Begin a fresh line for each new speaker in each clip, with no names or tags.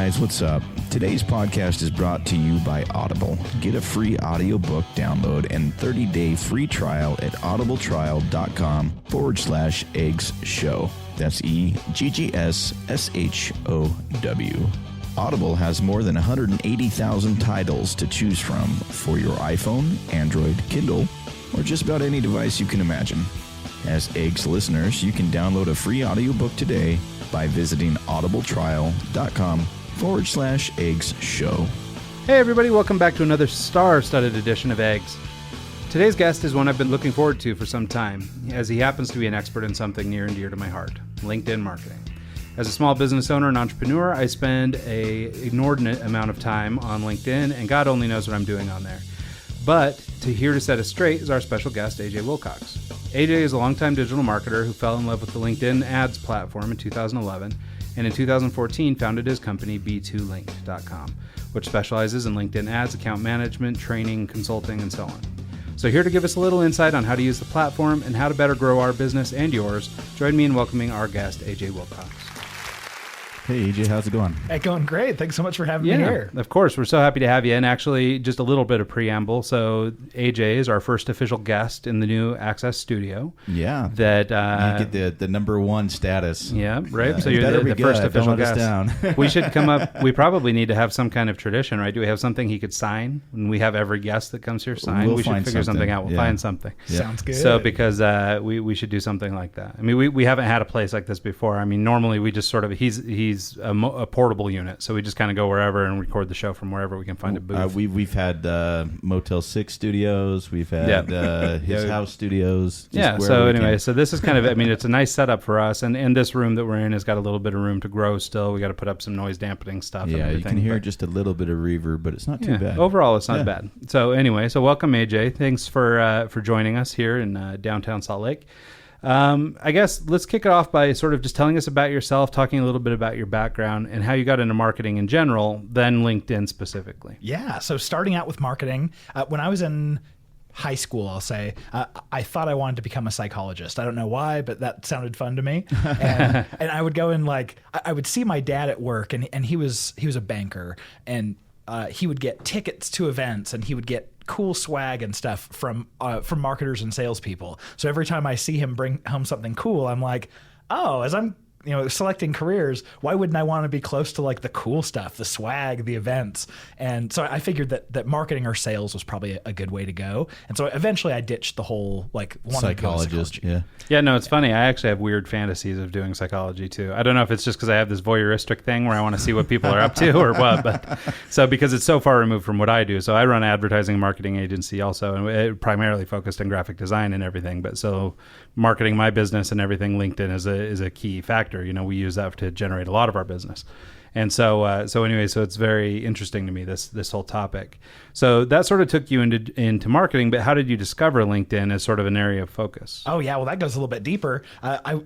guys, what's up? Today's podcast is brought to you by Audible. Get a free audiobook download and 30-day free trial at audibletrial.com/eggs show. That's EGGSSHOW. Audible has more than 180,000 titles to choose from for your iPhone, Android, Kindle, or just about any device you can imagine. As Eggs listeners, you can download a free audiobook today by visiting audibletrial.com/eggs show.
Hey everybody, welcome back to another star-studded edition of Eggs. Today's guest is one I've been looking forward to for some time, as he happens to be an expert in something near and dear to my heart, LinkedIn marketing. As a small business owner and entrepreneur, I spend an inordinate amount of time on LinkedIn, and God only knows what I'm doing on there. But here to set us straight is our special guest, AJ Wilcox. AJ is a longtime digital marketer who fell in love with the LinkedIn ads platform in 2011, and in 2014 founded his company B2Link.com, which specializes in LinkedIn ads, account management, training, consulting, and so on. So here to give us a little insight on how to use the platform and how to better grow our business and yours, join me in welcoming our guest, AJ Wilcox.
Hey, AJ, how's it going?
Hey, going great. Thanks so much for having me here.
Of course. We're so happy to have you. And actually, just a little bit of preamble. So AJ is our first official guest in the new Access Studio.
Yeah.
That
you get the number one status.
Yeah, right. So you're the first official guest. Down. We should come up. We probably need to have some kind of tradition, right? Do we have something he could sign? When we have every guest that comes here sign, we should figure something out. We'll find something.
Yeah.
Sounds good.
So because we should do something like that. I mean, we haven't had a place like this before. I mean, normally we just sort of, he's a portable unit, so we just kind of go wherever and record the show from wherever we can find a booth.
We've had Motel 6 studios, we've had his house studios.
So anyway, so this is kind of, I mean, it's a nice setup for us, and this room that we're in has got a little bit of room to grow still. We got to put up some noise dampening stuff.
Yeah, you can hear just a little bit of reverb, but it's not too bad.
Overall, it's not bad. So anyway, so welcome AJ. Thanks for joining us here in downtown Salt Lake. I guess let's kick it off by sort of just telling us about yourself, talking a little bit about your background and how you got into marketing in general, then LinkedIn specifically.
Yeah. So starting out with marketing, when I was in high school, I'll say, I thought I wanted to become a psychologist. I don't know why, but that sounded fun to me. And I would go in I would see my dad at work and he was a banker, and he would get tickets to events, and he would get cool swag and stuff from marketers and salespeople. So every time I see him bring home something cool, I'm like, oh, as I'm selecting careers, why wouldn't I want to be close to like the cool stuff, the swag, the events? And so I figured that marketing or sales was probably a good way to go. And so eventually I ditched the whole
psychologist.
Yeah, no, it's funny. I actually have weird fantasies of doing psychology too. I don't know if it's just because I have this voyeuristic thing where I want to see what people are up to or what, but so because it's so far removed from what I do. So I run an advertising marketing agency also, and it primarily focused on graphic design and everything. But so marketing my business and everything, LinkedIn is a key factor. We use that to generate a lot of our business. And so anyway, so it's very interesting to me, this whole topic. So that sort of took you into marketing, but how did you discover LinkedIn as sort of an area of focus?
Oh yeah, well that goes a little bit deeper. I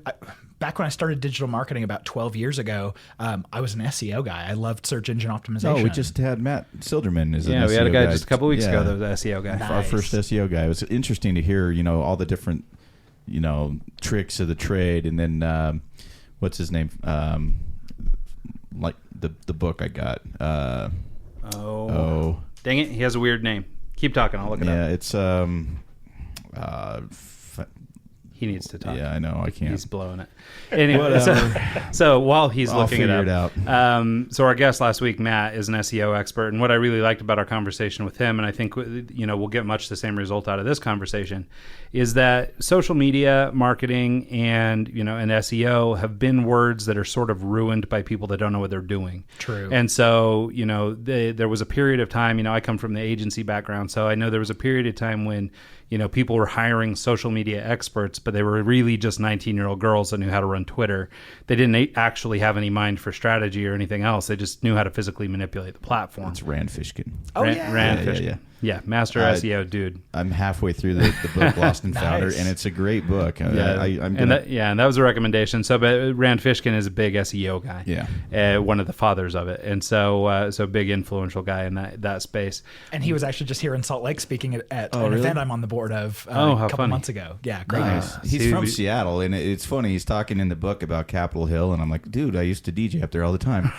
back when I started digital marketing about 12 years ago, I was an SEO guy. I loved search engine optimization.
Oh, we just had Matt Silderman as an SEO guy.
Yeah, we had a guy just a couple weeks ago that was an SEO guy.
Nice.
Our first SEO guy. It was interesting to hear, all the different, tricks of the trade, and then what's his name? Like the book I got.
Dang it! He has a weird name. Keep talking. I'll look it up.
Yeah, it's
he needs to talk.
Yeah, I know. I can't.
He's blowing it. Anyway, so while he's looking it up. So our guest last week, Matt, is an SEO expert, and what I really liked about our conversation with him, and I think we'll get much the same result out of this conversation, is that social media marketing and and SEO have been words that are sort of ruined by people that don't know what they're doing.
True.
And so there was a period of time. I come from the agency background, so I know there was a period of time when people were hiring social media experts, but they were really just 19-year-old girls that knew how to run Twitter. They didn't actually have any mind for strategy or anything else. They just knew how to physically manipulate the platform.
It's Rand Fishkin.
Oh, yeah.
Rand Fishkin.
Yeah.
Yeah, master SEO dude.
I'm halfway through the book Lost and Founder,
Nice.
and it's a great book.
And that was a recommendation. So, but Rand Fishkin is a big SEO guy.
Yeah.
One of the fathers of it, and so big influential guy in that space.
And he was actually just here in Salt Lake speaking at an
really?
event I'm on the board of
how
a couple
funny.
months ago. Yeah, great.
Nice. He's from Seattle, and it's funny. He's talking in the book about Capitol Hill, and I'm like, dude, I used to DJ up there all the time.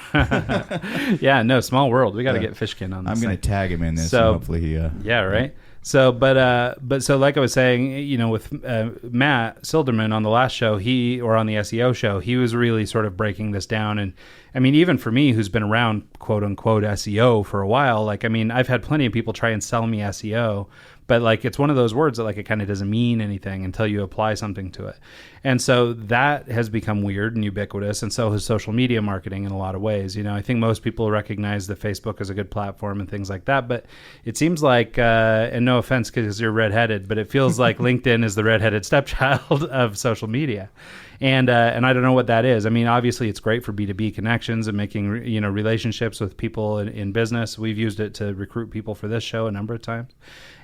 Yeah, no, small world. We got to get Fishkin on this.
I'm going to tag him in this,
So-
and hopefully he...
Yeah, right. So, but so like I was saying, with Matt Silderman on the last show, on the SEO show, he was really sort of breaking this down. And I mean, even for me, who's been around quote unquote SEO for a while, like, I mean, I've had plenty of people try and sell me SEO, but like, it's one of those words that like, it kind of doesn't mean anything until you apply something to it. And so that has become weird and ubiquitous. And so has social media marketing in a lot of ways. I think most people recognize that Facebook is a good platform and things like that, but it seems like, and no offense because you're redheaded, but it feels like LinkedIn is the redheaded stepchild of social media. And I don't know what that is. I mean, obviously it's great for B2B connections and making, relationships with people in business. We've used it to recruit people for this show a number of times.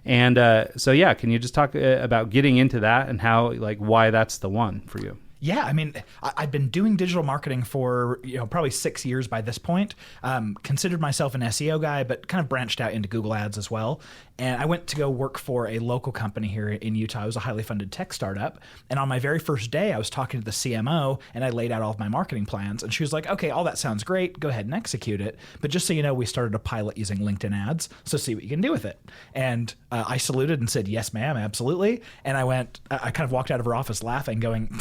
And so, yeah, can you just talk about getting into that and how, like, why that's the one for you?
Yeah, I mean, I've been doing digital marketing for probably 6 years by this point. Considered myself an SEO guy, but kind of branched out into Google Ads as well. And I went to go work for a local company here in Utah. It was a highly funded tech startup. And on my very first day, I was talking to the CMO, and I laid out all of my marketing plans. And she was like, okay, all that sounds great. Go ahead and execute it. But just so you know, we started a pilot using LinkedIn ads. So see what you can do with it. And I saluted and said, yes, ma'am, absolutely. And I kind of walked out of her office laughing, going,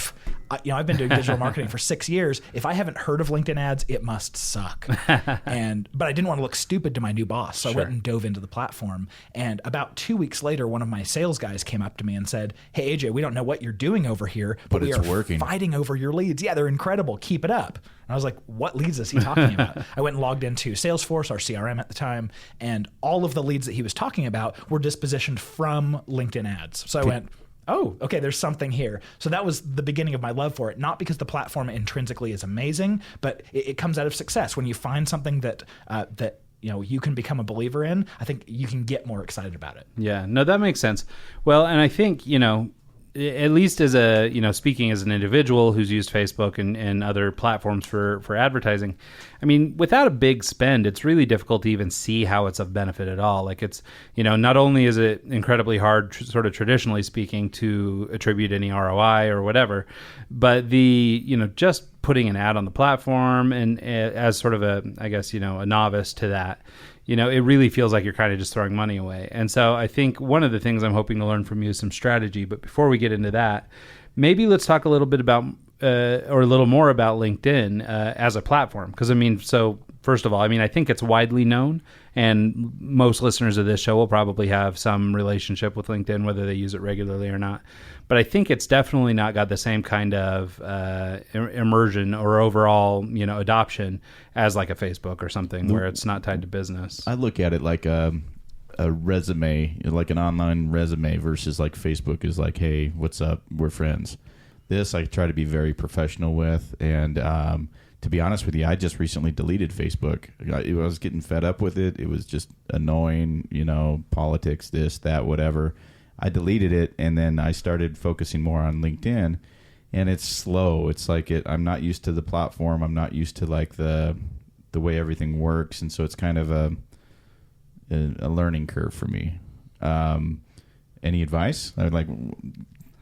I've been doing digital marketing for 6 years. If I haven't heard of LinkedIn ads, it must suck. But I didn't want to look stupid to my new boss. So I went and dove into the platform. And about 2 weeks later, one of my sales guys came up to me and said, hey, AJ, we don't know what you're doing over here, but we
it's
are
working.
fighting over your leads. Yeah, they're incredible. Keep it up. And I was like, what leads is he talking about? I went and logged into Salesforce, our CRM at the time, and all of the leads that he was talking about were dispositioned from LinkedIn ads. So I went, oh, okay, there's something here. So that was the beginning of my love for it, not because the platform intrinsically is amazing, but it comes out of success. When you find something that you can become a believer in, I think you can get more excited about it.
Yeah, no, that makes sense. Well, and I think, at least as speaking as an individual who's used Facebook and other platforms for advertising, I mean, without a big spend, it's really difficult to even see how it's of benefit at all. Like it's, not only is it incredibly hard, sort of traditionally speaking, to attribute any ROI or whatever, but just putting an ad on the platform and as sort of a novice to that, it really feels like you're kind of just throwing money away. And so I think one of the things I'm hoping to learn from you is some strategy. But before we get into that, maybe let's talk a little bit about or a little more about LinkedIn as a platform. Because, so first of all, I think it's widely known, and most listeners of this show will probably have some relationship with LinkedIn, whether they use it regularly or not. But I think it's definitely not got the same kind of immersion or overall, adoption as like a Facebook or something where it's not tied to business.
I look at it like a resume, like an online resume versus like Facebook is like, hey, what's up? We're friends. This I try to be very professional with. And to be honest with you, I just recently deleted Facebook. I was getting fed up with it. It was just annoying, politics, this, that, whatever. I deleted it, and then I started focusing more on LinkedIn, and it's slow. It's like I'm not used to the platform. I'm not used to like the way everything works, and so it's kind of a learning curve for me. Any advice? I would like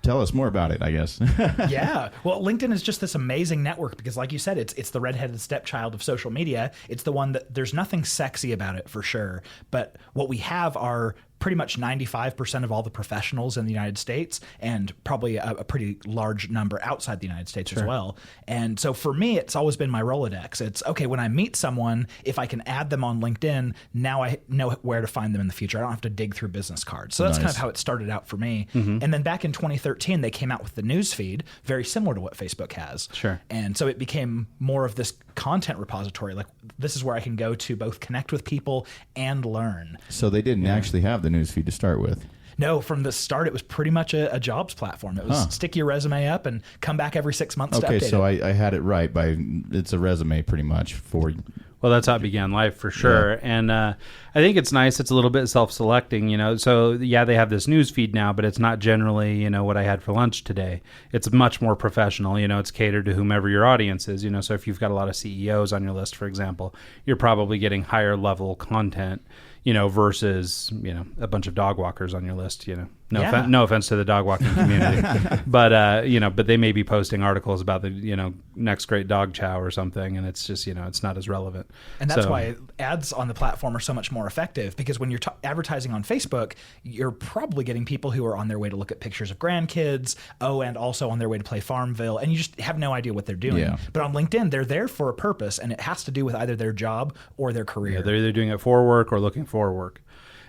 tell us more about it, I guess.
Yeah. Well, LinkedIn is just this amazing network because, like you said, it's the redheaded stepchild of social media. It's the one that there's nothing sexy about it for sure. But what we have are pretty much 95% of all the professionals in the United States, and probably a pretty large number outside the United States as well. And so for me, it's always been my Rolodex. It's, okay, when I meet someone, if I can add them on LinkedIn, now I know where to find them in the future. I don't have to dig through business cards. So that's kind of how it started out for me. And then back in 2013, they came out with the news feed, very similar to what Facebook has.
Sure.
And so it became more of this content repository. Like, this is where I can go to both connect with people and learn.
So they didn't actually have the newsfeed to start with.
No, from the start, it was pretty much a jobs platform. It was stick your resume up and come back every 6 months to update
so
it.
I had it right. It's a resume pretty much for...
Well, that's how it began life for sure. Yeah. And I think it's nice. It's a little bit self-selecting, you know. So, yeah, they have this news feed now, but it's not generally, you know, what I had for lunch today. It's much more professional. You know, it's catered to whomever your audience is. You know, so if you've got a lot of CEOs on your list, for example, you're probably getting higher level content, you know, versus, you know, a bunch of dog walkers on your list, you know. No offense to the dog walking community, but you know, but they may be posting articles about the, you know, next great dog chow or something, and it's just, you know, it's not as relevant.
And that's why ads on the platform are so much more effective, because when you're advertising on Facebook, you're probably getting people who are on their way to look at pictures of grandkids, and also on their way to play Farmville, and you just have no idea what they're doing. Yeah. But on LinkedIn, they're there for a purpose, and it has to do with either their job or their career.
Yeah, they're either doing it for work or looking for work.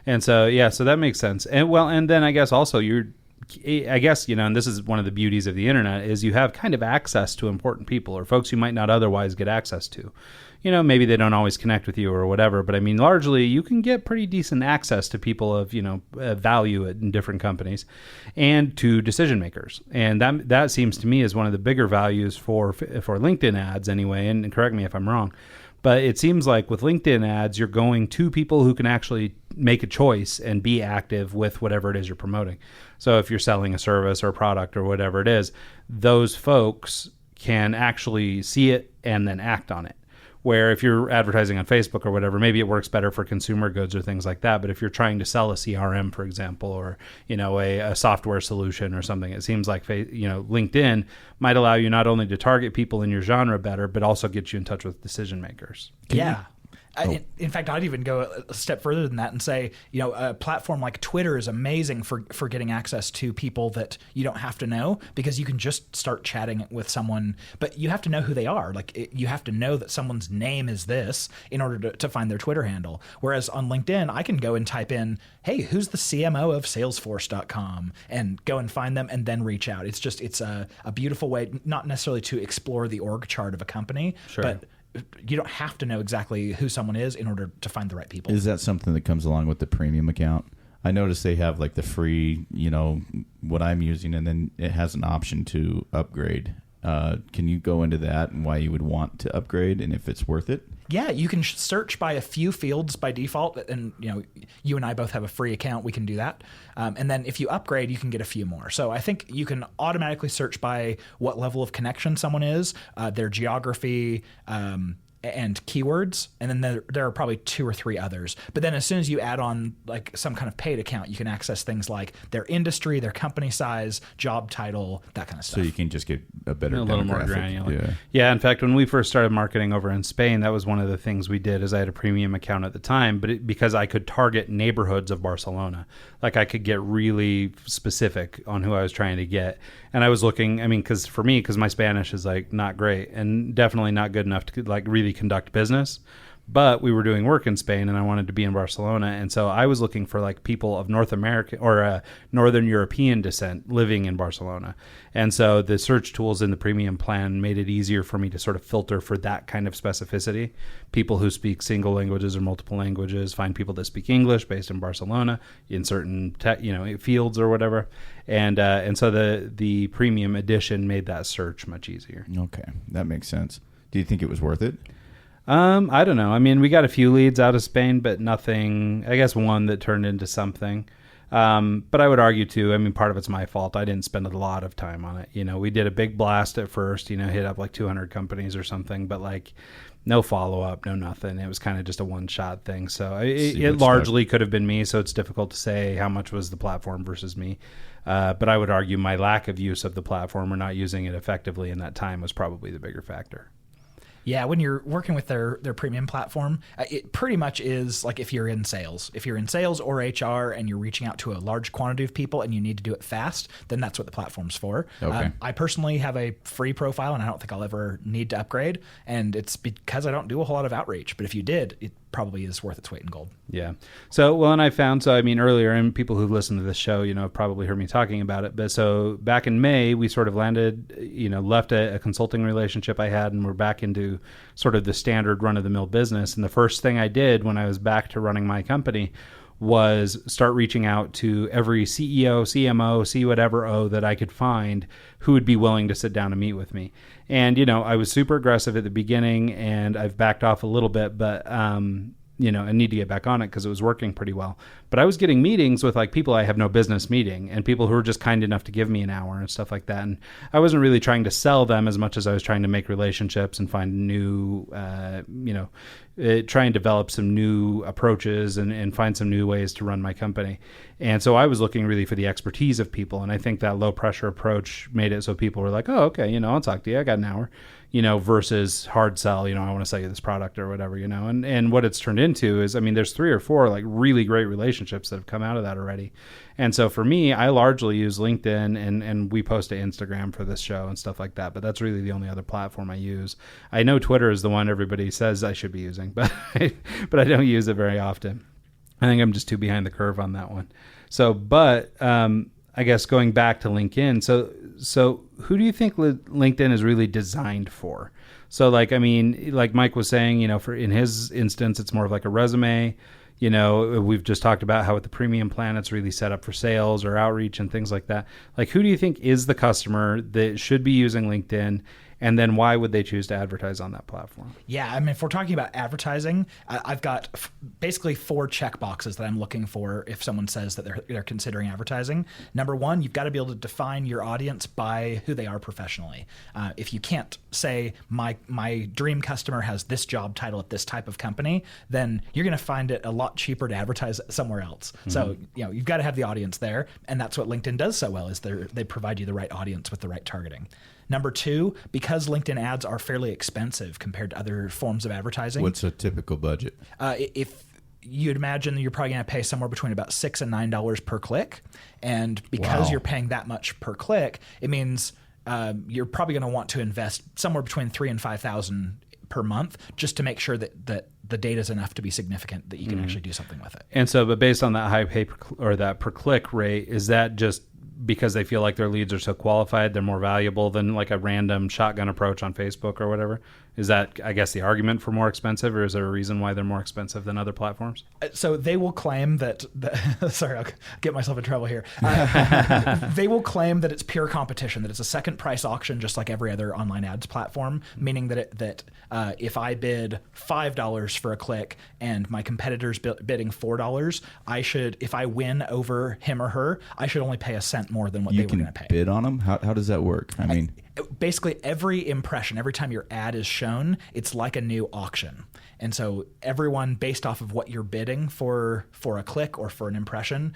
And so, yeah, so that makes sense. And well, and then I guess also you know, and this is one of the beauties of the internet, is you have kind of access to important people or folks you might not otherwise get access to. You know, maybe they don't always connect with you or whatever, but I mean, largely you can get pretty decent access to people of, you know, value in different companies and to decision makers. And that seems to me is one of the bigger values for LinkedIn ads anyway, and correct me if I'm wrong. But it seems like with LinkedIn ads, you're going to people who can actually make a choice and be active with whatever it is you're promoting. So if you're selling a service or a product or whatever it is, those folks can actually see it and then act on it. Where if you're advertising on Facebook or whatever, maybe it works better for consumer goods or things like that. But if you're trying to sell a CRM, for example, or, you know, a software solution or something, it seems like, you know, LinkedIn might allow you not only to target people in your genre better, but also get you in touch with decision makers.
Yeah. In fact, I'd even go a step further than that and say, you know, a platform like Twitter is amazing for getting access to people that you don't have to know, because you can just start chatting with someone, but you have to know who they are. Like, you have to know that someone's name is this in order to find their Twitter handle. Whereas on LinkedIn, I can go and type in, hey, who's the CMO of Salesforce.com, and go and find them and then reach out. It's a beautiful way, not necessarily to explore the org chart of a company,
sure,
but you don't have to know exactly who someone is in order to find the right people.
Is that something that comes along with the premium account? I noticed they have like the free, you know, what I'm using, and then it has an option to upgrade. Can you go into that and why you would want to upgrade and if it's worth it?
Yeah, you can search by a few fields by default, and you know, you and I both have a free account. We can do that, and then if you upgrade, you can get a few more. So I think you can automatically search by what level of connection someone is, their geography, and keywords, and then there are probably 2 or 3 others. But then as soon as you add on like some kind of paid account, you can access things like their industry, their company size, job title, that kind of stuff.
So you can just get a better
a little more granular. Yeah, in fact, when we first started marketing over in Spain, that was one of the things we did, is I had a premium account at the time, but because I could target neighborhoods of Barcelona. Like, I could get really specific on who I was trying to get. And I was looking, I mean, because my Spanish is like not great and definitely not good enough to like really conduct business, but we were doing work in Spain and I wanted to be in Barcelona. And so I was looking for like people of North American or Northern European descent living in Barcelona. And so the search tools in the premium plan made it easier for me to sort of filter for that kind of specificity. People who speak single languages or multiple languages, find people that speak English based in Barcelona in certain fields or whatever. And so the premium edition made that search much easier.
Okay, that makes sense. Do you think it was worth it?
I don't know. I mean, we got a few leads out of Spain, but nothing, I guess one that turned into something. But I would argue too, I mean, part of it's my fault. I didn't spend a lot of time on it. You know, we did a big blast at first, you know, hit up like 200 companies or something, but like no follow-up, no nothing. It was kind of just a one-shot thing. So it largely could have been me. So it's difficult to say how much was the platform versus me. But I would argue my lack of use of the platform or not using it effectively in that time was probably the bigger factor.
Yeah, when you're working with their premium platform, it pretty much is like if you're in sales. If you're in sales or HR and you're reaching out to a large quantity of people and you need to do it fast, then that's what the platform's for.
Okay.
I personally have a free profile and I don't think I'll ever need to upgrade. And it's because I don't do a whole lot of outreach. But if you did, it probably is worth its weight in gold.
Yeah. So, well, and I found, I mean, earlier, and people who listen to this show, you know, have probably heard me talking about it. But so back in May, we sort of landed, you know, left a consulting relationship I had, and we're back into sort of the standard run of the mill business. And the first thing I did when I was back to running my company was start reaching out to every CEO, CMO, C whatever O that I could find who would be willing to sit down and meet with me. And, I was super aggressive at the beginning, and I've backed off a little bit, but, I need to get back on it because it was working pretty well. But I was getting meetings with like people I have no business meeting, and people who were just kind enough to give me an hour and stuff like that. And I wasn't really trying to sell them as much as I was trying to make relationships and find new, try and develop some new approaches and find some new ways to run my company. And so I was looking really for the expertise of people. And I think that low pressure approach made it so people were like, oh, okay, I'll talk to you. I got an hour. Versus hard sell, I want to sell you this product or whatever, and what it's turned into is, there's 3 or 4 like really great relationships that have come out of that already. And so for me, I largely use LinkedIn and we post to Instagram for this show and stuff like that, but that's really the only other platform I use. I know Twitter is the one everybody says I should be using, but I don't use it very often. I think I'm just too behind the curve on that one. So, I guess going back to LinkedIn, so who do you think LinkedIn is really designed for? So like Mike was saying, for in his instance, it's more of like a resume. We've just talked about how with the premium plan, it's really set up for sales or outreach and things like that. Like, who do you think is the customer that should be using LinkedIn? And then why would they choose to advertise on that platform?
Yeah, if we're talking about advertising, I've got basically 4 check boxes that I'm looking for if someone says that they're considering advertising. Number 1, you've got to be able to define your audience by who they are professionally. If you can't say my dream customer has this job title at this type of company, then you're going to find it a lot cheaper to advertise somewhere else. Mm-hmm. So you've got to have the audience there, and that's what LinkedIn does so well is they provide you the right audience with the right targeting. Number 2, because LinkedIn ads are fairly expensive compared to other forms of advertising.
What's a typical budget?
If you'd imagine you're probably going to pay somewhere between about $6 and $9 per click. And because you're paying that much per click, it means you're probably going to want to invest somewhere between $3,000 and $5,000 per month just to make sure that the data is enough to be significant that you can actually do something with it.
And so, but based on that high pay or that per click rate, is that just because they feel like their leads are so qualified, they're more valuable than like a random shotgun approach on Facebook or whatever? Is that, I guess, the argument for more expensive, or is there a reason why they're more expensive than other platforms?
So they will claim that, sorry, I'll get myself in trouble here. They will claim that it's pure competition, that it's a second price auction, just like every other online ads platform, meaning that if I bid $5 for a click and my competitor's bidding $4, I should, if I win over him or her, I should only pay a cent more than what they were going to pay.
You can bid on them? How does that work?
Basically, every impression, every time your ad is shown, it's like a new auction. And so everyone, based off of what you're bidding for a click or for an impression,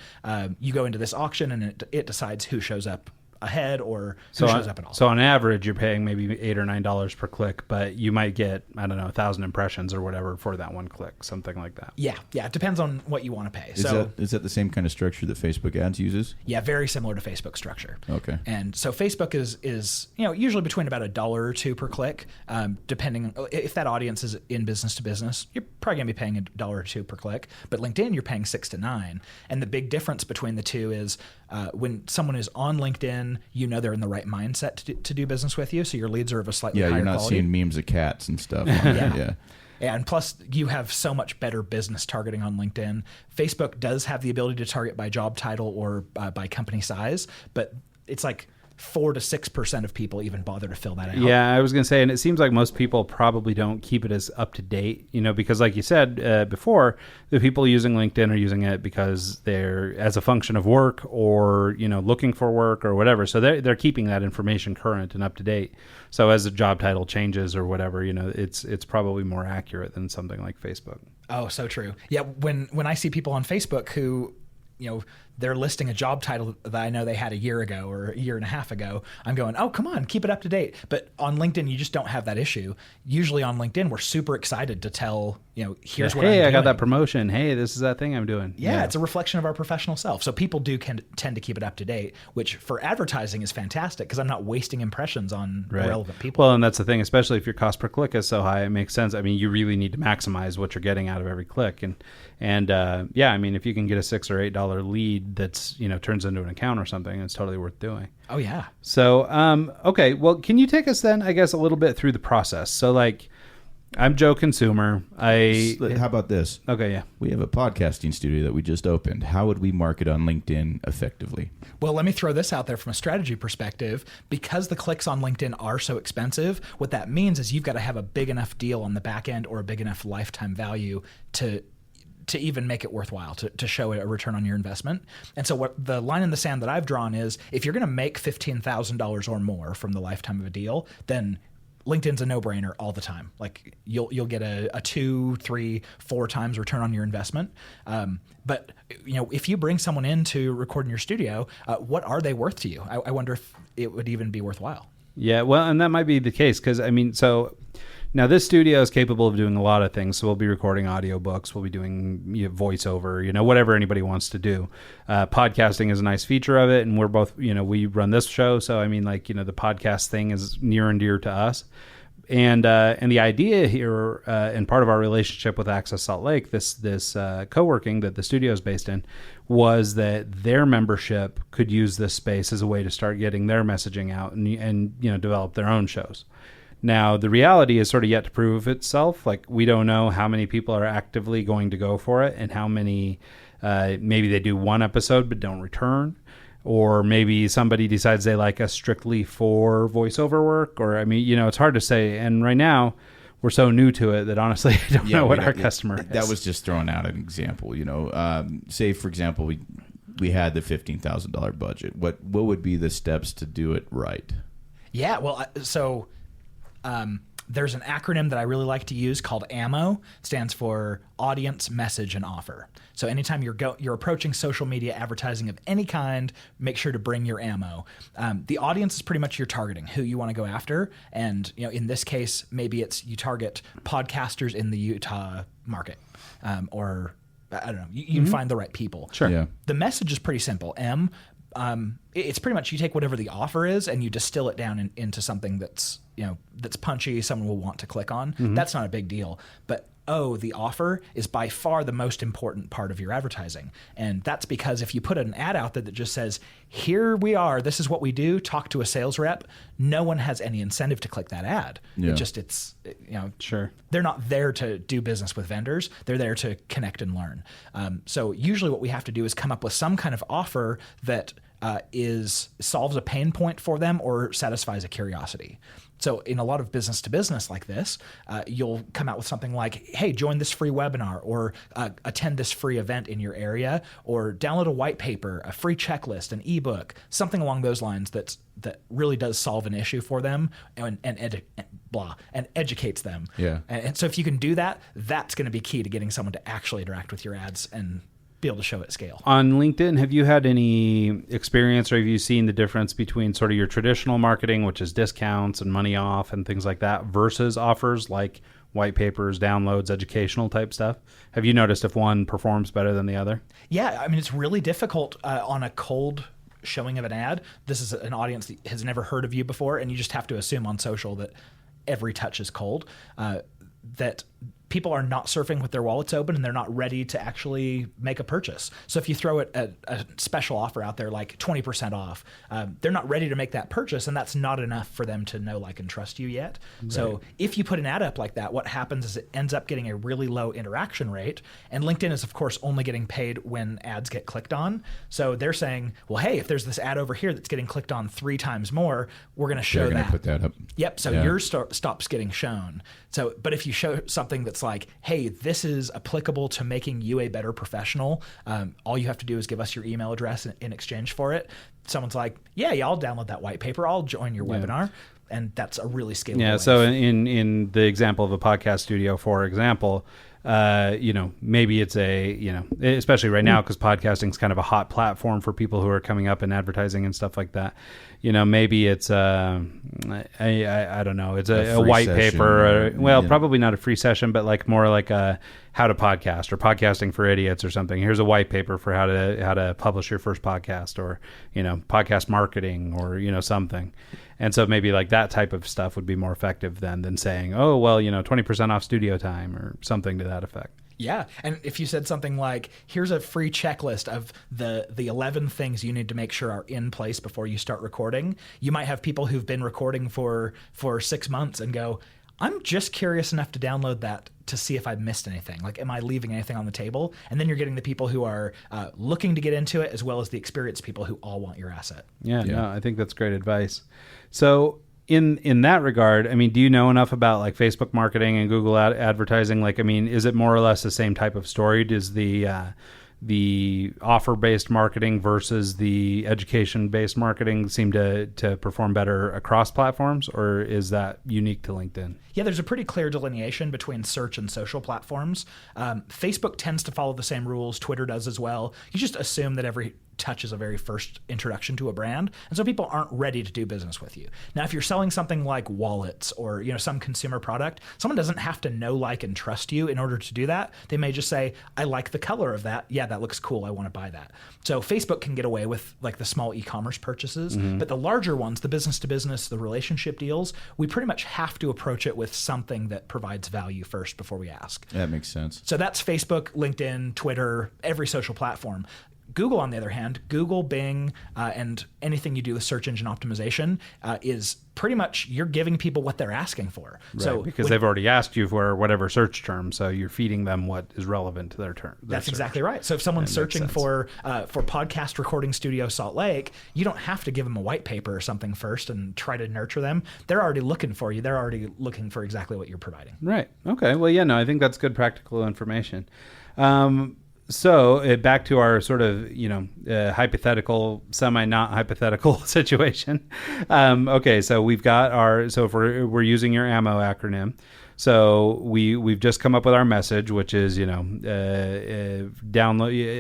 you go into this auction and it decides who shows up ahead or who shows up at all.
So on average, you're paying maybe $8 or $9 per click, but you might get, 1,000 impressions or whatever for that one click, something like that.
Yeah. It depends on what you want to pay.
Is that the same kind of structure that Facebook ads uses?
Yeah, very similar to Facebook structure.
Okay.
And so Facebook is usually between about $1 or $2 per click, depending if that audience is in business to business, you're probably going to be paying $1 or $2 per click. But LinkedIn, you're paying $6 to $9. And the big difference between the two is when someone is on LinkedIn, they're in the right mindset to do business with you, so your leads are of a slightly higher quality.
Yeah, you're not seeing memes of cats and stuff. Yeah.
And plus, you have so much better business targeting on LinkedIn. Facebook does have the ability to target by job title or by company size, but it's like 4 to 6% of people even bother to fill that out.
Yeah, I was going to say, and it seems like most people probably don't keep it as up to date, because like you said before, the people using LinkedIn are using it because they're as a function of work or, looking for work or whatever. So they're keeping that information current and up to date. So as the job title changes or whatever, it's probably more accurate than something like Facebook.
Oh, so true. Yeah, when I see people on Facebook who, they're listing a job title that I know they had a year ago or a year and a half ago, I'm going, oh, come on, keep it up to date. But on LinkedIn, you just don't have that issue. Usually on LinkedIn, we're super excited to tell, here's what I'm doing.
Hey, I got that promotion. Hey, this is that thing I'm doing.
Yeah, it's a reflection of our professional self. So people do tend to keep it up to date, which for advertising is fantastic because I'm not wasting impressions on irrelevant people.
Well, and that's the thing, especially if your cost per click is so high, it makes sense. You really need to maximize what you're getting out of every click. And if you can get a $6 or $8 lead that's, turns into an account or something, it's totally worth doing.
Oh, yeah.
So, okay. Well, can you take us then, I guess, a little bit through the process? So, I'm Joe Consumer.
How about this?
Okay, yeah.
We have a podcasting studio that we just opened. How would we market on LinkedIn effectively?
Well, let me throw this out there from a strategy perspective. Because the clicks on LinkedIn are so expensive, what that means is you've got to have a big enough deal on the back end or a big enough lifetime value to even make it worthwhile, to show a return on your investment. And so what the line in the sand that I've drawn is, if you're going to make $15,000 or more from the lifetime of a deal, then LinkedIn's a no-brainer all the time. Like you'll get a 2, 3, 4 times return on your investment. But if you bring someone in to record in your studio, what are they worth to you? I wonder if it would even be worthwhile.
Yeah, well, and that might be the case because so now this studio is capable of doing a lot of things. So we'll be recording audiobooks, we'll be doing voiceover, whatever anybody wants to do. Podcasting is a nice feature of it, and we're both, we run this show, so the podcast thing is near and dear to us. And the idea here, and part of our relationship with Access Salt Lake, this co-working that the studio is based in, was that their membership could use this space as a way to start getting their messaging out and develop their own shows. Now, the reality is sort of yet to prove itself. Like, we don't know how many people are actively going to go for it and how many, maybe they do one episode but don't return. Or maybe somebody decides they like us strictly for voiceover work. Or, it's hard to say. And right now, we're so new to it that honestly, I don't know what our customer is.
That was just throwing out an example. Say, for example, we had the $15,000 budget. What would be the steps to do it right?
Yeah, well, there's an acronym that I really like to use called AMO. It stands for Audience, Message, and Offer. So anytime you're approaching social media advertising of any kind, make sure to bring your ammo. The audience is pretty much your targeting, who you want to go after. And in this case, maybe it's you target podcasters in the Utah market, or I don't know. You can find the right people.
Sure.
Yeah.
The message is pretty simple. It's pretty much you take whatever the offer is and you distill it down into something that's punchy, someone will want to click on. That's not a big deal. But the offer is by far the most important part of your advertising. And that's because if you put an ad out there that just says, here we are, this is what we do, talk to a sales rep, no one has any incentive to click that ad.
Yeah.
Sure.
They're not there to do business with vendors. They're there to connect and learn. So usually what we have to do is come up with some kind of offer that solves a pain point for them or satisfies a curiosity. So in a lot of business to business like this, you'll come out with something like, hey, join this free webinar, or attend this free event in your area, or download a white paper, a free checklist, an ebook, something along those lines that really does solve an issue for them and educates them.
Yeah.
And so if you can do that, that's going to be key to getting someone to actually interact with your ads and be able to show at scale.
On LinkedIn, have you had any experience, or have you seen the difference between sort of your traditional marketing, which is discounts and money off and things like that, versus offers like white papers, downloads, educational type stuff? Have you noticed if one performs better than the other?
Yeah, it's really difficult on a cold showing of an ad. This is an audience that has never heard of you before, and you just have to assume on social that every touch is cold, that people are not surfing with their wallets open and they're not ready to actually make a purchase. So if you throw a special offer out there like 20% off, they're not ready to make that purchase, and that's not enough for them to know, like, and trust you yet. Right. So if you put an ad up like that, what happens is it ends up getting a really low interaction rate, and LinkedIn is, of course, only getting paid when ads get clicked on. So they're saying, well, hey, if there's this ad over here that's getting clicked on 3 times more, we're going to show
They're
that.
going to put that up.
Yep. So yours stops getting shown. So, but if you show something that's like, hey, this is applicable to making you a better professional, all you have to do is give us your email address in exchange for it. Someone's like, yeah, I'll download that white paper. I'll join your webinar. And that's a really scalable way.
So in the example of a podcast studio, for example, maybe it's especially right now, because podcasting is kind of a hot platform for people who are coming up in advertising and stuff like that. Maybe it's I don't know, it's a white paper. Probably not a free session, but like more like a how to podcast or podcasting for idiots or something. Here's a white paper for how to publish your first podcast, or podcast marketing, or something. And so maybe like that type of stuff would be more effective than saying, 20% off studio time or something to that effect.
Yeah. And if you said something like, here's a free checklist of the 11 things you need to make sure are in place before you start recording, you might have people who've been recording for 6 months and go, I'm just curious enough to download that to see if I've missed anything. Like, am I leaving anything on the table? And then you're getting the people who are looking to get into it, as well as the experienced people who all want your asset.
Yeah, no, I think that's great advice. So in that regard, I mean, do you know enough about like Facebook marketing and Google advertising? Like, I mean, is it more or less the same type of story? Does the offer-based marketing versus the education-based marketing seem to perform better across platforms, or is that unique to LinkedIn?
Yeah, there's a pretty clear delineation between search and social platforms. Facebook tends to follow the same rules. Twitter does as well. You just assume that every touch is a very first introduction to a brand, and so people aren't ready to do business with you. Now, if you're selling something like wallets or some consumer product, someone doesn't have to know, like, and trust you in order to do that. They may just say, I like the color of that. Yeah, that looks cool. I want to buy that. So Facebook can get away with like the small e-commerce purchases, but the larger ones, the business to business, the relationship deals, we pretty much have to approach it with something that provides value first before we ask.
That makes sense.
So that's Facebook, LinkedIn, Twitter, every social platform. Google, on the other hand, Google, Bing, and anything you do with search engine optimization is pretty much you're giving people what they're asking for.
Right,
so
because they've already asked you for whatever search term, so you're feeding them what is relevant to their term.
That's exactly right. So if someone's searching for podcast recording studio Salt Lake, you don't have to give them a white paper or something first and try to nurture them. They're already looking for you. They're already looking for exactly what you're providing.
Right. Okay. Well, yeah, no, I think that's good practical information. So back to our sort of, hypothetical, semi-not hypothetical situation. Okay, so we've got if we're using your AMMO acronym, so we've just come up with our message, which is, download.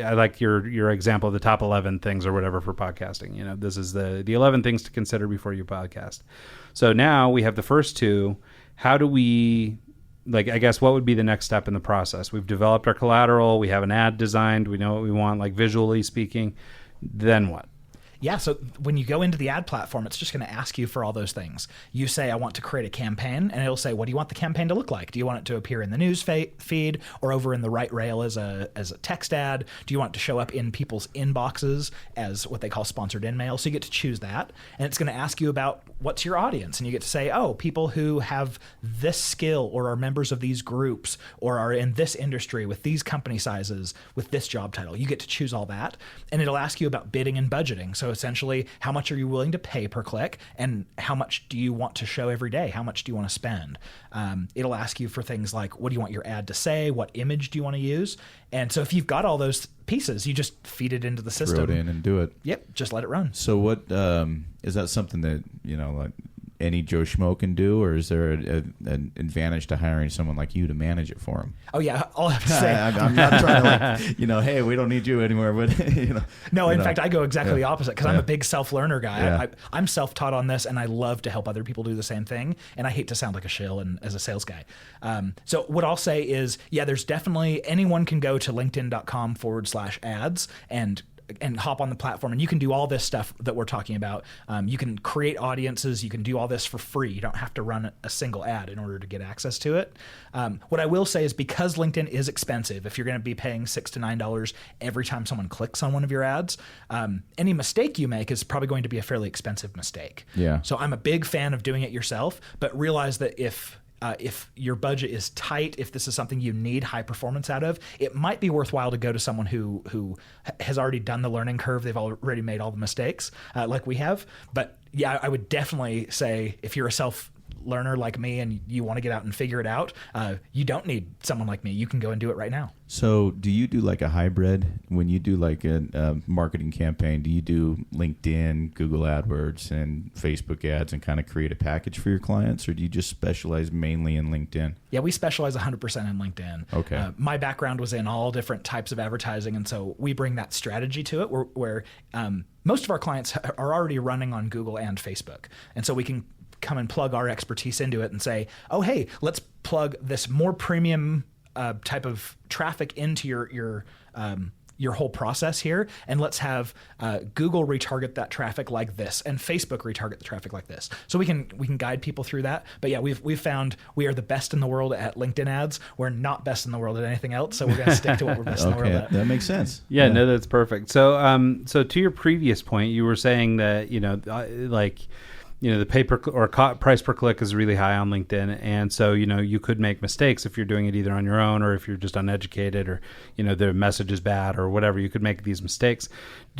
I like your example of the top 11 things or whatever for podcasting. This is the 11 things to consider before you podcast. So now we have the first two. How do we... I guess what would be the next step in the process? We've developed our collateral. We have an ad designed. We know what we want, like visually speaking. Then what?
Yeah, so when you go into the ad platform, it's just going to ask you for all those things. You say, I want to create a campaign, and it'll say, what do you want the campaign to look like? Do you want it to appear in the news feed or over in the right rail as a text ad? Do you want it to show up in people's inboxes as what they call sponsored in-mail? So you get to choose that, and it's going to ask you about what's your audience, and you get to say, oh, people who have this skill or are members of these groups or are in this industry with these company sizes with this job title. You get to choose all that, and it'll ask you about bidding and budgeting. So essentially, how much are you willing to pay per click, and how much do you want to show every day? How much do you want to spend? It'll ask you for things like, what do you want your ad to say? What image do you want to use? And so if you've got all those pieces, you just feed it into the system.
Throw it in and do it.
Yep, just let it run.
So what is that something that like any Joe Schmo can do, or is there an advantage to hiring someone like you to manage it for him?
Oh yeah, all I have to say,
I'm not trying to hey, we don't need you anymore, but
No, in fact, I go exactly the opposite because I'm a big self-learner guy.
Yeah.
I'm self-taught on this, and I love to help other people do the same thing. And I hate to sound like a shill and as a sales guy. So what I'll say is, there's definitely anyone can go to linkedin.com/ads and hop on the platform, and you can do all this stuff that we're talking about. You can create audiences. You can do all this for free. You don't have to run a single ad in order to get access to it. What I will say is, because LinkedIn is expensive, if you're going to be paying $6 to $9 every time someone clicks on one of your ads, any mistake you make is probably going to be a fairly expensive mistake.
Yeah.
So I'm a big fan of doing it yourself, but realize that if your budget is tight, if this is something you need high performance out of, it might be worthwhile to go to someone who has already done the learning curve. They've already made all the mistakes like we have. But yeah, I would definitely say if you're a self-learner like me and you want to get out and figure it out, you don't need someone like me. You can go and do it right now.
So do you do like a hybrid when you do like a marketing campaign? Do you do LinkedIn, Google AdWords, and Facebook ads and kind of create a package for your clients, or do you just specialize mainly in LinkedIn?
Yeah, we specialize 100% in LinkedIn.
Okay.
My background was in all different types of advertising, and so we bring that strategy to it where most of our clients are already running on Google and Facebook, and so we can come and plug our expertise into it and say, oh, hey, let's plug this more premium type of traffic into your whole process here, and let's have Google retarget that traffic like this, and Facebook retarget the traffic like this. So we can guide people through that. But yeah, we've found we are the best in the world at LinkedIn ads. We're not best in the world at anything else, so we're going to stick to what we're best in the world at.
That makes sense.
Yeah, no, that's perfect. So, so to your previous point, you were saying that the price per click is really high on LinkedIn. And so, you could make mistakes if you're doing it either on your own or if you're just uneducated or, the message is bad or whatever. You could make these mistakes.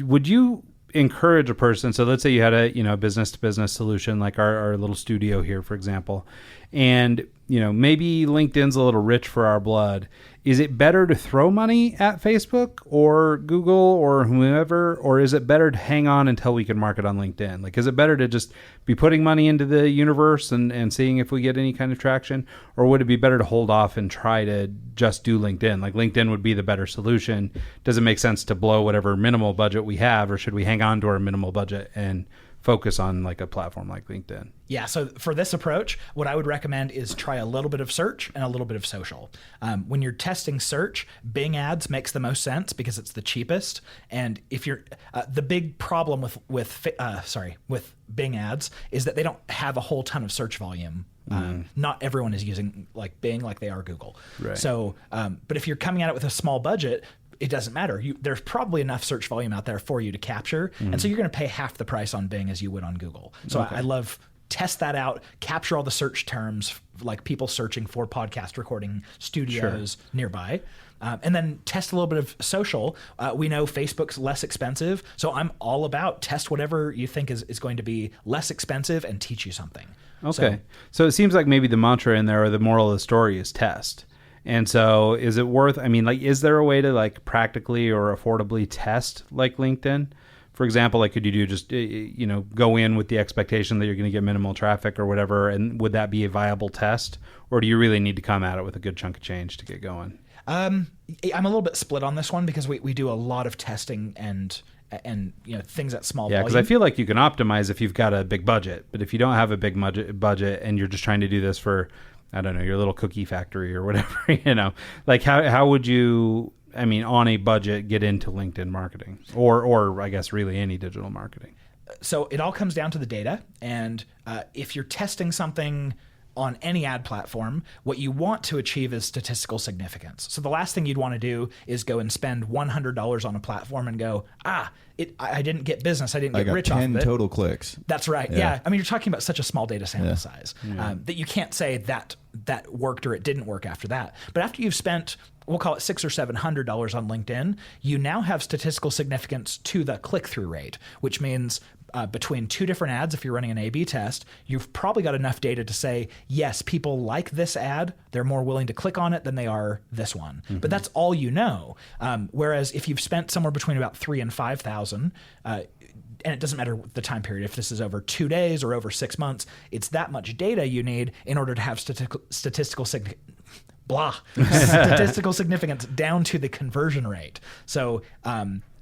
Would you encourage a person? So let's say you had a, business to business solution, like our little studio here, for example, and, maybe LinkedIn's a little rich for our blood. Is it better to throw money at Facebook or Google or whoever, or is it better to hang on until we can market on LinkedIn? Like, is it better to just be putting money into the universe and seeing if we get any kind of traction, or would it be better to hold off and try to just do LinkedIn? Like, LinkedIn would be the better solution. Does it make sense to blow whatever minimal budget we have, or should we hang on to our minimal budget and focus on like a platform like LinkedIn?
Yeah, so for this approach, what I would recommend is try a little bit of search and a little bit of social. When you're testing search, Bing ads makes the most sense because it's the cheapest. And if you're the big problem with Bing ads is that they don't have a whole ton of search volume. Not everyone is using like Bing like they are Google.
Right.
So, but if you're coming at it with a small budget, it doesn't matter. There's probably enough search volume out there for you to capture. And so you're going to pay half the price on Bing as you would on Google. So I love test that out, capture all the search terms, like people searching for podcast recording studios nearby. And then test a little bit of social. We know Facebook's less expensive. So I'm all about test whatever you think is going to be less expensive and teach you something.
Okay. So it seems like maybe the mantra in there or the moral of the story is test. And so is it worth, is there a way to like practically or affordably test like LinkedIn? For example, like could you do just, go in with the expectation that you're going to get minimal traffic or whatever, and would that be a viable test? Or do you really need to come at it with a good chunk of change to get going?
I'm a little bit split on this one because we do a lot of testing and things at small volume.
Yeah, because I feel like you can optimize if you've got a big budget. But if you don't have a big budget and you're just trying to do this for, I don't know, your little cookie factory or whatever, like how would you, on a budget, get into LinkedIn marketing or I guess really any digital marketing?
So it all comes down to the data. And if you're testing something on any ad platform, what you want to achieve is statistical significance. So the last thing you'd want to do is go and spend $100 on a platform and go, I didn't get business. I didn't get rich off of it.
10 total clicks.
That's right. Yeah. You're talking about such a small data sample size that you can't say that worked or it didn't work after that. But after you've spent, we'll call it $600 or $700 on LinkedIn, you now have statistical significance to the click-through rate, which means between two different ads, if you're running an A/B test, you've probably got enough data to say, yes, people like this ad. They're more willing to click on it than they are this one. Mm-hmm. But that's all you know. Whereas if you've spent somewhere between about 3,000 and 5,000, and it doesn't matter the time period, if this is over 2 days or over 6 months, it's that much data you need in order to have statistical significance down to the conversion rate. So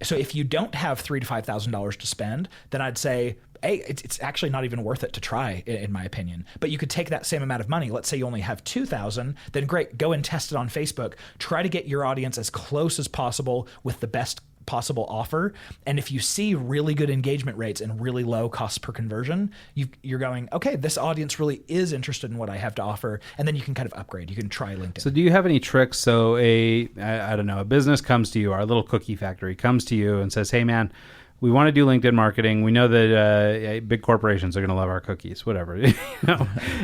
if you don't have $3,000 to $5,000 to spend, then I'd say, hey, it's actually not even worth it to try, in my opinion. But you could take that same amount of money. Let's say you only have $2,000, then great, go and test it on Facebook. Try to get your audience as close as possible with the best possible offer. And if you see really good engagement rates and really low cost per conversion, you're going, okay, this audience really is interested in what I have to offer. And then you can kind of upgrade. You can try LinkedIn. So
do you have any tricks? So a business comes to you, our little cookie factory comes to you and says, hey man, we want to do LinkedIn marketing. We know that big corporations are going to love our cookies, whatever.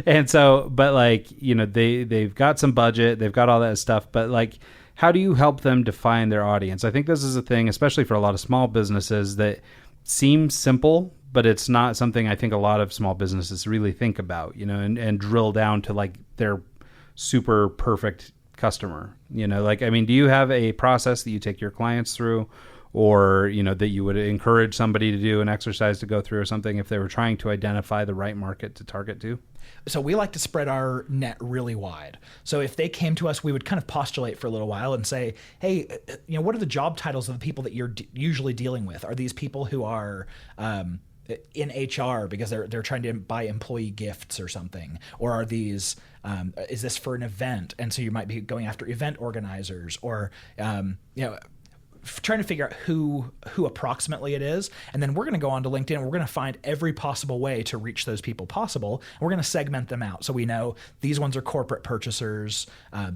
And so, but they've got some budget, they've got all that stuff, but how do you help them define their audience? I think this is a thing, especially for a lot of small businesses, that seems simple, but it's not something I think a lot of small businesses really think about, and drill down to their super perfect customer. Do you have a process that you take your clients through, or, that you would encourage somebody to do an exercise to go through or something if they were trying to identify the right market to target to?
So we like to spread our net really wide. So if they came to us, we would kind of postulate for a little while and say, hey, what are the job titles of the people that you're usually dealing with? Are these people who are in HR because they're trying to buy employee gifts or something? Or are these, is this for an event? And so you might be going after event organizers or, trying to figure out who approximately it is, and then we're going to go on to LinkedIn and we're going to find every possible way to reach those people possible. And we're going to segment them out so we know these ones are corporate purchasers,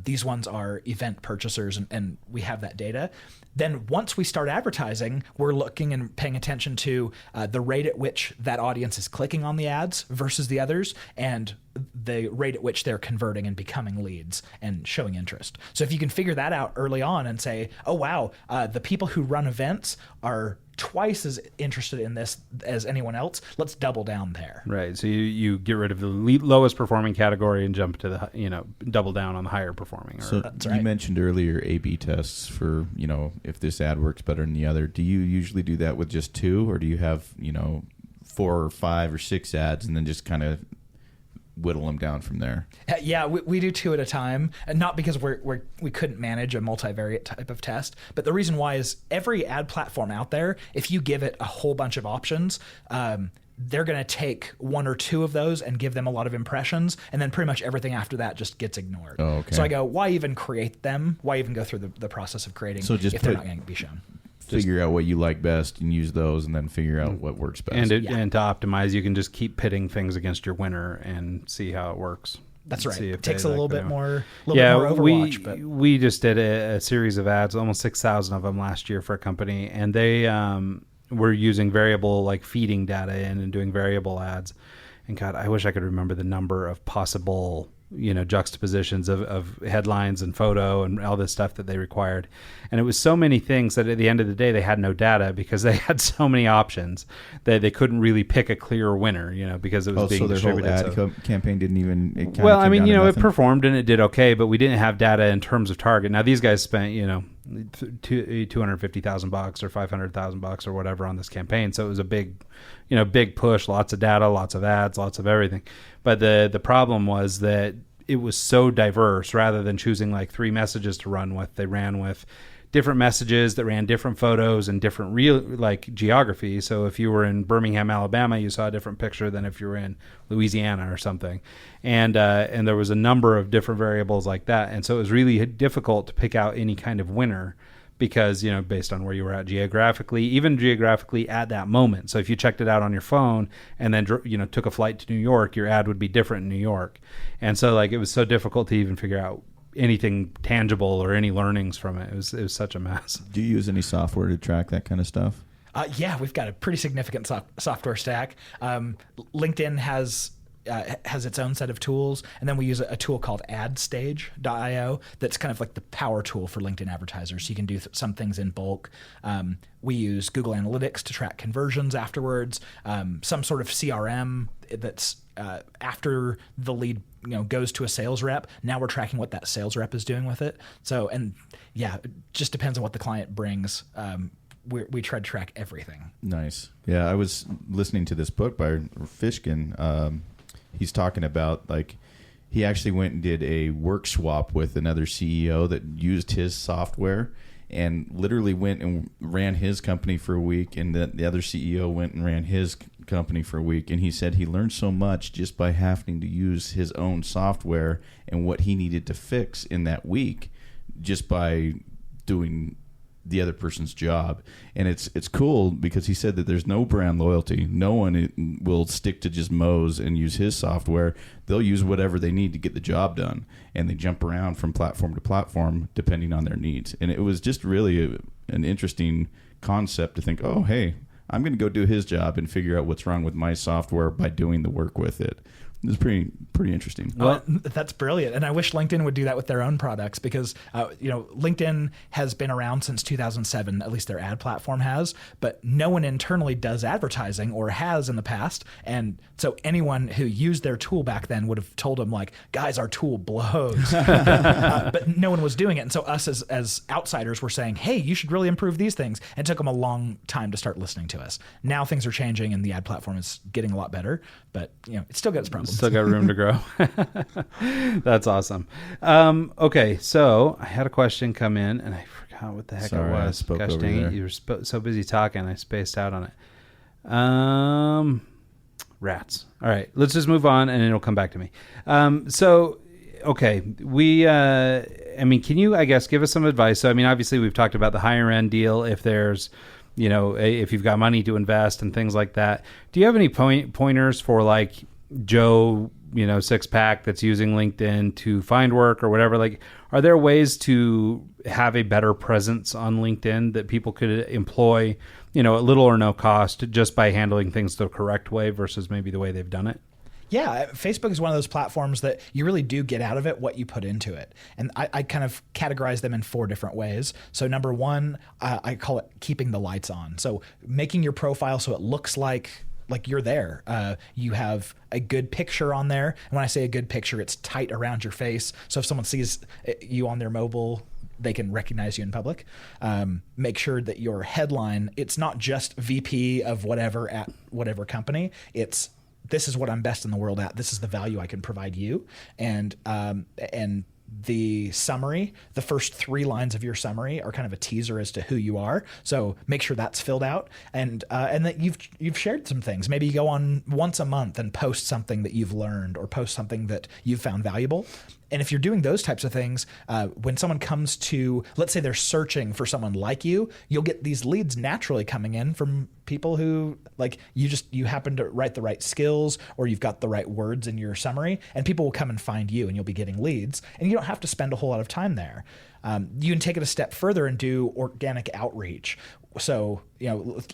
these ones are event purchasers, and we have that data. Then once we start advertising, we're looking and paying attention to the rate at which that audience is clicking on the ads versus the others, and the rate at which they're converting and becoming leads and showing interest. So if you can figure that out early on and say, oh, wow, the people who run events are twice as interested in this as anyone else, let's double down there.
Right. So you get rid of the lowest performing category and jump to the, double down on the higher performing.
So
That's right.
You mentioned earlier A/B tests for, if this ad works better than the other. Do you usually do that with just 2, or do you have, 4 or 5 or 6 ads and then just kind of whittle them down from there?
Yeah, we do 2 at a time, and not because we couldn't manage a multivariate type of test, but the reason why is every ad platform out there, if you give it a whole bunch of options, they're going to take 1 or 2 of those and give them a lot of impressions, and then pretty much everything after that just gets ignored.
Oh, okay.
So I go, why even create them? Why even go through the process of creating if they're not going to be shown?
Figure out what you like best and use those, and then figure out what works best.
And to optimize, you can just keep pitting things against your winner and see how it works.
That's right.
It
takes a little bit more Overwatch.
We just did a series of ads, almost 6,000 of them last year for a company, and they were using variable feeding data in and doing variable ads. And God, I wish I could remember the number of possible juxtapositions of headlines and photo and all this stuff that they required. And it was so many things that at the end of the day, they had no data because they had so many options that they couldn't really pick a clear winner, because it was being distributed.
So their whole ad campaign didn't even...
it performed and it did okay, but we didn't have data in terms of target. Now these guys spent, $250,000 or $500,000 or whatever on this campaign. So it was a big push, lots of data, lots of ads, lots of everything. But the problem was that it was so diverse. Rather than choosing 3 messages to run with, they ran with different messages that ran different photos and different geography. So if you were in Birmingham, Alabama, you saw a different picture than if you were in Louisiana or something. And there was a number of different variables like that. And so it was really difficult to pick out any kind of winner because, based on where you were at even geographically at that moment. So if you checked it out on your phone and then, took a flight to New York, your ad would be different in New York. And so it was so difficult to even figure out anything tangible or any learnings from it. It was such a mess.
Do you use any software to track that kind of stuff?
Yeah, we've got a pretty significant software stack. LinkedIn has its own set of tools, and then we use a tool called AdStage.io that's kind of like the power tool for LinkedIn advertisers. So you can do some things in bulk. We use Google Analytics to track conversions afterwards. Some sort of CRM that's after the lead goes to a sales rep. Now we're tracking what that sales rep is doing with it. So, and yeah, it just depends on what the client brings. We try to track everything.
Nice. Yeah, I was listening to this book by Fishkin. He's talking about he actually went and did a work swap with another CEO that used his software and literally went and ran his company for a week, and the other CEO went and ran his company for a week. And he said he learned so much just by having to use his own software and what he needed to fix in that week just by doing the other person's job. And it's cool because he said that there's no brand loyalty. No one will stick to just Moe's and use his software. They'll use whatever they need to get the job done, and they jump around from platform to platform depending on their needs. And it was just really an interesting concept to think, oh, hey, I'm going to go do his job and figure out what's wrong with my software by doing the work with it. It was pretty interesting.
Well, that's brilliant, and I wish LinkedIn would do that with their own products because LinkedIn has been around since 2007. At least their ad platform has, but no one internally does advertising or has in the past. And so anyone who used their tool back then would have told them guys, our tool blows, but no one was doing it. And so us as outsiders were saying, hey, you should really improve these things. And it took them a long time to start listening to us. Now things are changing, and the ad platform is getting a lot better, but it's still got its problems.
Still got room to grow. That's awesome. Okay, so I had a question come in, and I forgot what the heck it was.
I spoke
Gosh
over
dang
there.
it, you were so busy talking, I spaced out on it. Rats. All right, let's just move on, and it'll come back to me. So okay, can you, I guess, give us some advice? So, I mean, obviously we've talked about the higher end deal. If there's, if you've got money to invest and things like that, do you have any pointers for like Joe, six pack that's using LinkedIn to find work or whatever? Like, are there ways to have a better presence on LinkedIn that people could employ, at little or no cost just by handling things the correct way versus maybe the way they've done it?
Yeah, Facebook is one of those platforms that you really do get out of it what you put into it. And I kind of categorize them in 4 different ways. So number 1, I call it keeping the lights on. So making your profile so it looks like you're there. You have a good picture on there. And when I say a good picture, it's tight around your face. So if someone sees you on their mobile, they can recognize you in public. Make sure that your headline, it's not just VP of whatever at whatever company. It's, this is what I'm best in the world at. This is the value I can provide you. And the summary, the first 3 lines of your summary are kind of a teaser as to who you are. So make sure that's filled out, and that you've shared some things. Maybe you go on once a month and post something that you've learned or post something that you've found valuable. And if you're doing those types of things, when someone comes to, let's say they're searching for someone like you, you'll get these leads naturally coming in from people who, like, you happen to write the right skills, or you've got the right words in your summary, and people will come and find you, and you'll be getting leads, and you don't have to spend a whole lot of time there. You can take it a step further and do organic outreach. So,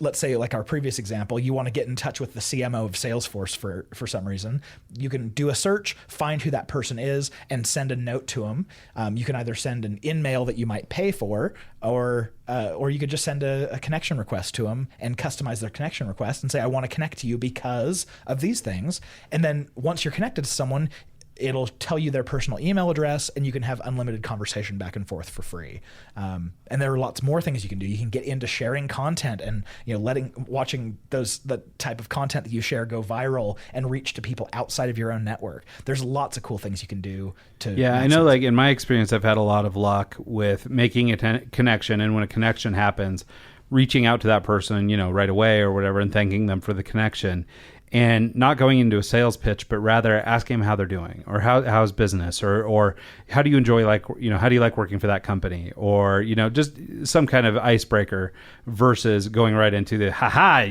let's say like our previous example, you want to get in touch with the CMO of Salesforce for some reason. You can do a search, find who that person is, and send a note to them. You can either send an in-mail that you might pay for, or you could just send a connection request to them and customize their connection request and say, I want to connect to you because of these things. And then once you're connected to someone, it'll tell you their personal email address, and you can have unlimited conversation back and forth for free. And there are lots more things you can do. You can get into sharing content and watching the type of content that you share go viral and reach to people outside of your own network. There's lots of cool things you can do to.
Yeah, I know. Like in my experience, I've had a lot of luck with making a connection, and when a connection happens, reaching out to that person, right away or whatever, and thanking them for the connection. And not going into a sales pitch, but rather asking them how they're doing, or how's business, or how do you enjoy, how do you like working for that company, or, just some kind of icebreaker versus going right into the,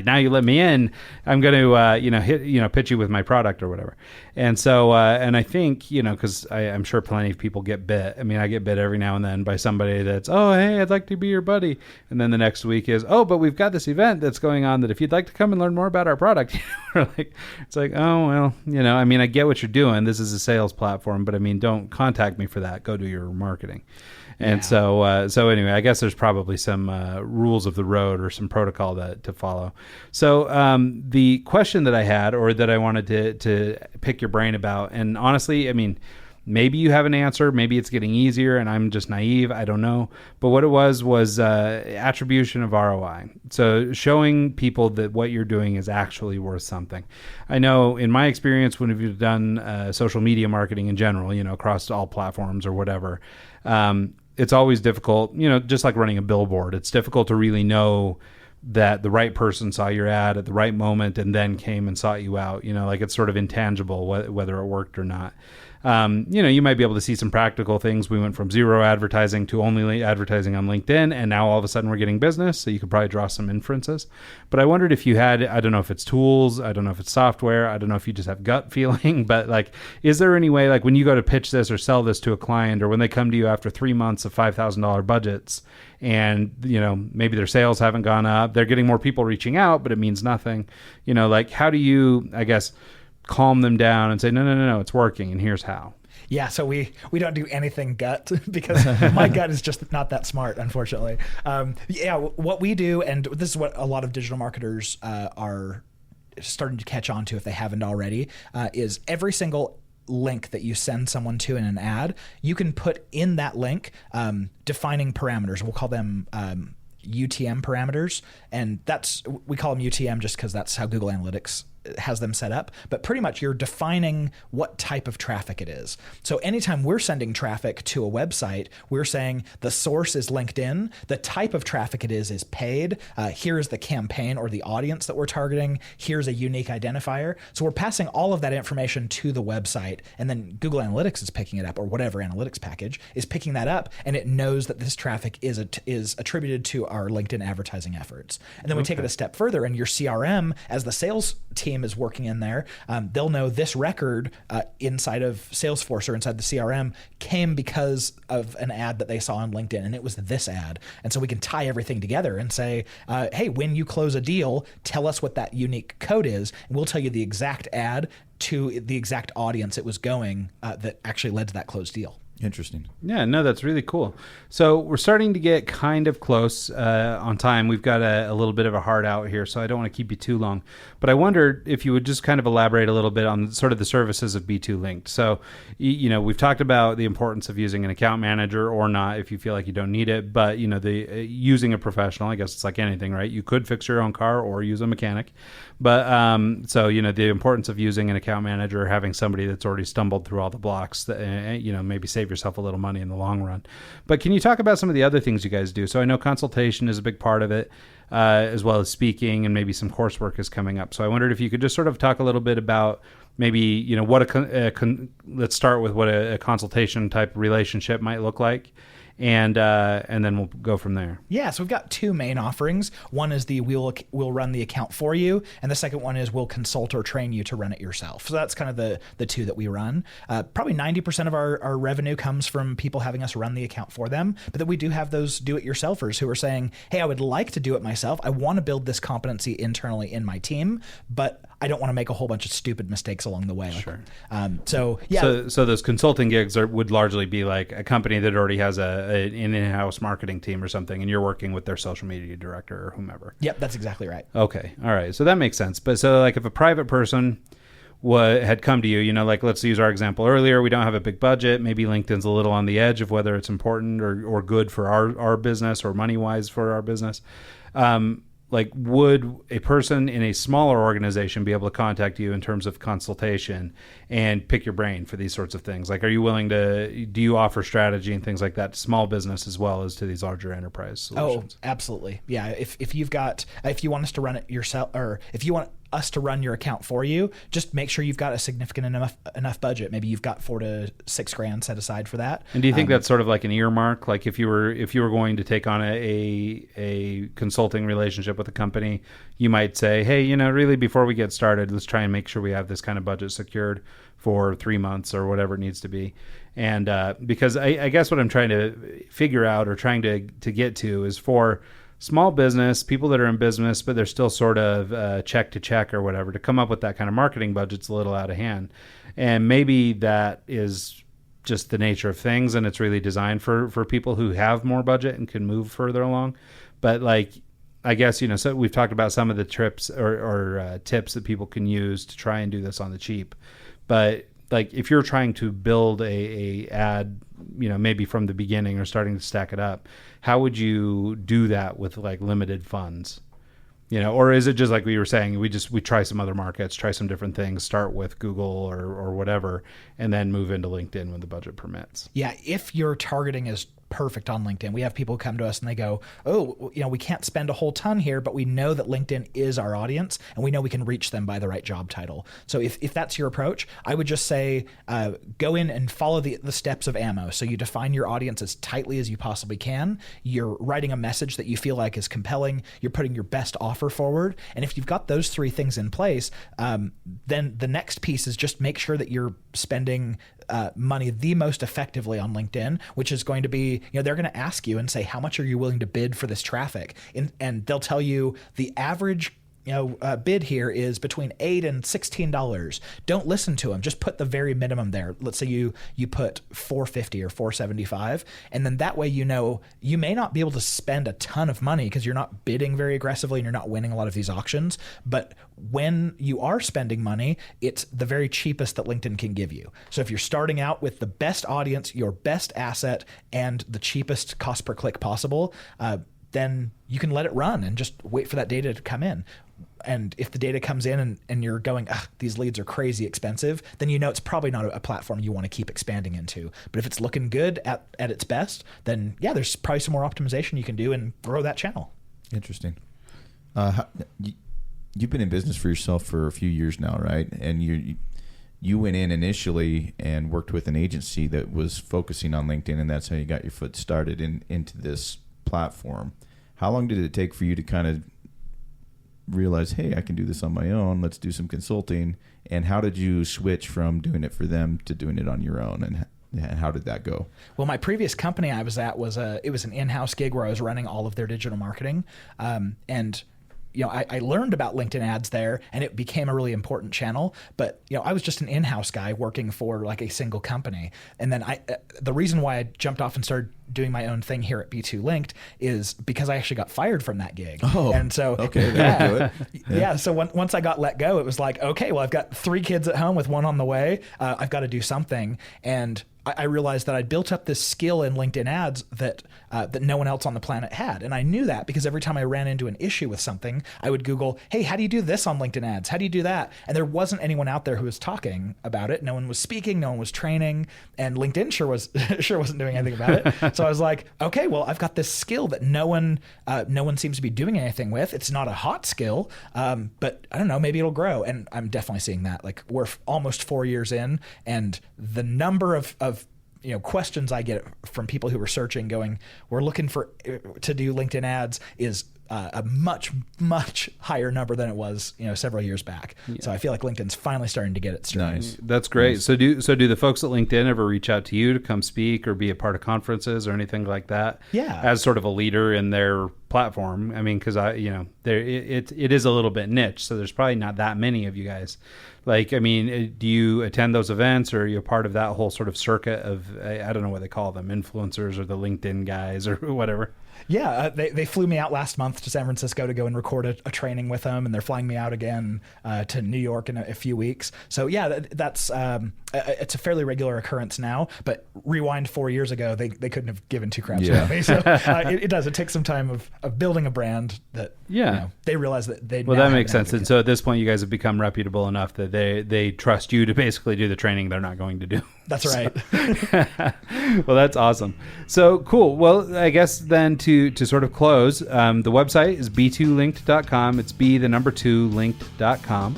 now you let me in, I'm going to, pitch you with my product or whatever. And so, and I think, cause I'm sure plenty of people get bit. I mean, I get bit every now and then by somebody that's, oh, hey, I'd like to be your buddy. And then the next week is, oh, but we've got this event that's going on that if you'd like to come and learn more about our product, it's like, oh, well, I get what you're doing. This is a sales platform, but don't contact me for that. Go do your marketing. And so anyway, I guess there's probably some rules of the road or some protocol to follow. So the question that I had, or that I wanted to pick your brain about, and honestly, maybe you have an answer, maybe it's getting easier and I'm just naive, I don't know. But what it was attribution of ROI. So showing people that what you're doing is actually worth something. I know in my experience, when you've done social media marketing in general, across all platforms or whatever, it's always difficult, just like running a billboard. It's difficult to really know that the right person saw your ad at the right moment and then came and sought you out. It's sort of intangible whether it worked or not. You might be able to see some practical things. We went from 0 advertising to only advertising on LinkedIn, and now all of a sudden we're getting business. So you could probably draw some inferences. But I wondered if you had, I don't know if it's tools, I don't know if it's software, I don't know if you just have gut feeling, but is there any way, when you go to pitch this or sell this to a client, or when they come to you after 3 months of $5,000 budgets, and maybe their sales haven't gone up, they're getting more people reaching out, but it means nothing. How do you, I guess, calm them down and say, no, it's working, and here's how?
Yeah, so we don't do anything gut because my gut is just not that smart, unfortunately. What we do, and this is what a lot of digital marketers are starting to catch on to if they haven't already, is every single link that you send someone to in an ad, you can put in that link defining parameters. We'll call them UTM parameters, and we call them UTM just because that's how Google Analytics has them set up, but pretty much you're defining what type of traffic it is. So anytime we're sending traffic to a website, we're saying the source is LinkedIn, the type of traffic it is paid, here's the campaign or the audience that we're targeting, here's a unique identifier. So we're passing all of that information to the website, and then Google Analytics is picking it up, or whatever analytics package is picking that up, and it knows that this traffic is attributed to our LinkedIn advertising efforts. And then we take it a step further, and your CRM, as the sales team is working in there, they'll know this record inside of Salesforce or inside the CRM came because of an ad that they saw on LinkedIn, and it was this ad. And so we can tie everything together and say, hey, when you close a deal, tell us what that unique code is, and we'll tell you the exact ad to the exact audience it was going that actually led to that closed deal.
Interesting.
Yeah, no, that's really cool. So we're starting to get kind of close on time. We've got a little bit of a hard out here, so I don't want to keep you too long. But I wondered if you would just kind of elaborate a little bit on sort of the services of B2 Linked. So, we've talked about the importance of using an account manager or not if you feel like you don't need it. But, the using a professional, I guess it's like anything, right? You could fix your own car or use a mechanic. But so, the importance of using an account manager, having somebody that's already stumbled through all the blocks, that, maybe save yourself a little money in the long run. But can you talk about some of the other things you guys do? So I know consultation is a big part of it, as well as speaking, and maybe some coursework is coming up. So I wondered if you could just sort of talk a little bit about maybe, what let's start with what a consultation type relationship might look like. And then we'll go from there.
Yeah, so we've got two main offerings. One is the we'll run the account for you, and the second one is we'll consult or train you to run it yourself. So that's kind of the two that we run. Probably 90% of our revenue comes from people having us run the account for them, but then we do have those do-it-yourselfers who are saying, hey, I would like to do it myself. I want to build this competency internally in my team, but I don't want to make a whole bunch of stupid mistakes along the way.
Sure.
So yeah.
So those consulting gigs would largely be like a company that already has an in-house marketing team or something, and you're working with their social media director or whomever.
Yep, that's exactly right.
Okay. All right. So that makes sense. But so like if a private person had come to you, like let's use our example earlier, we don't have a big budget. Maybe LinkedIn's a little on the edge of whether it's important or good for our business or money-wise for our business. Like, would a person in a smaller organization be able to contact you in terms of consultation and pick your brain for these sorts of things? Like, are you willing do you offer strategy and things like that to small business as well as to these larger enterprise solutions?
Oh, absolutely. Yeah. If you want us to run it yourself, or if you want us to run your account for you, just make sure you've got a significant enough budget. Maybe you've got $4,000 to $6,000 set aside for that.
And do you think that's sort of like an earmark? Like if you were going to take on a consulting relationship with a company, you might say, hey, really before we get started, let's try and make sure we have this kind of budget secured for 3 months or whatever it needs to be. And because I guess what I'm trying to figure out or trying to get to is for small business, people that are in business, but they're still sort of check to check or whatever, to come up with that kind of marketing budget's a little out of hand. And maybe that is just the nature of things, and it's really designed for people who have more budget and can move further along. But like, I guess, so we've talked about some of the trips or tips that people can use to try and do this on the cheap. But like if you're trying to build a ad, maybe from the beginning or starting to stack it up, how would you do that with like limited funds? Or is it just like we were saying, we try some other markets, try some different things, start with Google or whatever, and then move into LinkedIn when the budget permits?
Yeah, if your targeting is perfect on LinkedIn. We have people come to us and they go, oh, we can't spend a whole ton here, but we know that LinkedIn is our audience and we know we can reach them by the right job title. So if that's your approach, I would just say go in and follow the steps of ammo. So you define your audience as tightly as you possibly can. You're writing a message that you feel like is compelling. You're putting your best offer forward. And if you've got those three things in place, then the next piece is just make sure that you're spending money the most effectively on LinkedIn, which is going to be, they're going to ask you and say, how much are you willing to bid for this traffic? And they'll tell you the average bid here is between $8 and $16. Don't listen to them. Just put the very minimum there. Let's say you put $450 or $475, and then that way you may not be able to spend a ton of money because you're not bidding very aggressively and you're not winning a lot of these auctions. But when you are spending money, it's the very cheapest that LinkedIn can give you. So if you're starting out with the best audience, your best asset, and the cheapest cost per click possible, then you can let it run and just wait for that data to come in. and if the data comes in and you're going, these leads are crazy expensive, then it's probably not a platform you want to keep expanding into. But if it's looking good at its best, then there's probably some more optimization you can do and grow that channel.
Interesting. You've been in business for yourself for a few years now, right? And you went in initially and worked with an agency that was focusing on LinkedIn, and that's how you got your foot started into this platform. How long did it take for you to kind of realize, hey, I can do this on my own, let's do some consulting? And how did you switch from doing it for them to doing it on your own, and how did that go?
Well, my previous company I was at was an in-house gig where I was running all of their digital marketing, and I learned about LinkedIn ads there, and it became a really important channel. But I was just an in-house guy working for like a single company. And then the reason why I jumped off and started doing my own thing here at B2 Linked is because I actually got fired from that gig.
Oh,
and so
okay, that'll do it.
Yeah. So once I got let go, it was like, okay, well, I've got 3 kids at home with 1 on the way. I've got to do something. And I realized that I'd built up this skill in LinkedIn ads that no one else on the planet had. And I knew that because every time I ran into an issue with something, I would Google, hey, how do you do this on LinkedIn ads? How do you do that? And there wasn't anyone out there who was talking about it. No one was speaking. No one was training. And LinkedIn sure wasn't doing anything about it. So I was like, okay, well, I've got this skill that no one seems to be doing anything with. It's not a hot skill, but I don't know, maybe it'll grow. And I'm definitely seeing that. Like, we're almost 4 years in, and the number of questions I get from people who are searching going, we're looking to do LinkedIn ads is a much, much higher number than it was, several years back. Yeah. So I feel like LinkedIn's finally starting to get it straight.
Nice. That's great. Nice. So do the folks at LinkedIn ever reach out to you to come speak or be a part of conferences or anything like that?
Yeah.
As sort of a leader in their platform. I mean, because it is a little bit niche, so there's probably not that many of you guys. Like, I mean, do you attend those events, or are you a part of that whole sort of circuit of, I don't know what they call them, influencers or the LinkedIn guys or whatever?
Yeah, they flew me out last month to San Francisco to go and record a training with them, and they're flying me out again to New York in a few weeks. So yeah, that's it's a fairly regular occurrence now. But rewind 4 years ago, they couldn't have given 2 craps about me. So it does. It takes some time of building a brand that they realize that they.
Well, that makes sense. And so at this point, you guys have become reputable enough that they trust you to basically do the training they're not going to do.
That's right.
Well, that's awesome. So cool. Well, I guess then to sort of close, the website is b2linked.com. It's b2linked.com.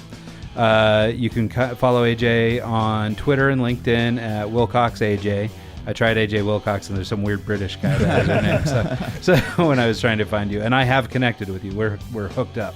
You can follow AJ on Twitter and LinkedIn at Wilcox AJ. I tried AJ Wilcox, and there's some weird British guy that has her name. So when I was trying to find you, and I have connected with you, we're hooked up.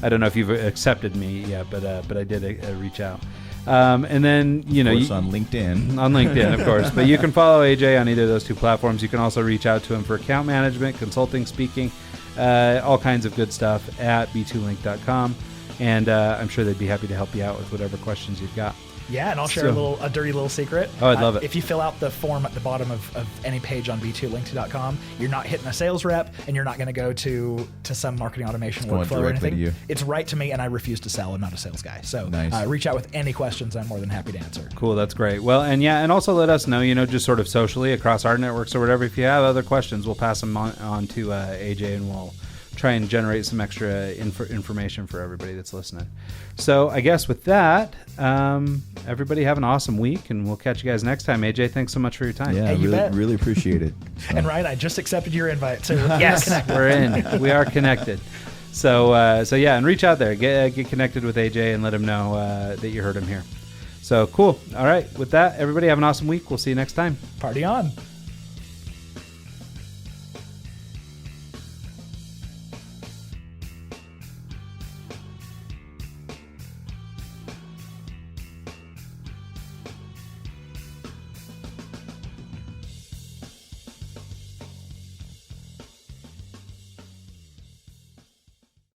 I don't know if you've accepted me yet, but I did reach out. And then,
on LinkedIn.
On LinkedIn, of course. But you can follow AJ on either of those 2 platforms. You can also reach out to him for account management, consulting, speaking, all kinds of good stuff at b2link.com. And I'm sure they'd be happy to help you out with whatever questions you've got.
Yeah, and I'll share a dirty little secret.
Oh, I'd love it.
If you fill out the form at the bottom of any page on b2linked.com, you're not hitting a sales rep, and you're not going to go to some marketing automation workflow or anything.
To you.
It's right to me, and I refuse to sell. I'm not a sales guy. So
nice.
Reach out with any questions. I'm more than happy to answer.
Cool, that's great. Well, and also let us know, just sort of socially across our networks or whatever. If you have other questions, we'll pass them on to AJ, and we'll try and generate some extra information for everybody that's listening. So I guess with that, everybody have an awesome week, and we'll catch you guys next time. AJ, thanks so much for your time.
Yeah, really appreciate it. So.
And Ryan, I just accepted your invite. So
yes, we're in. We are connected. So yeah, and reach out there, get connected with AJ, and let him know that you heard him here. So cool. All right. With that, everybody have an awesome week. We'll see you next time.
Party on.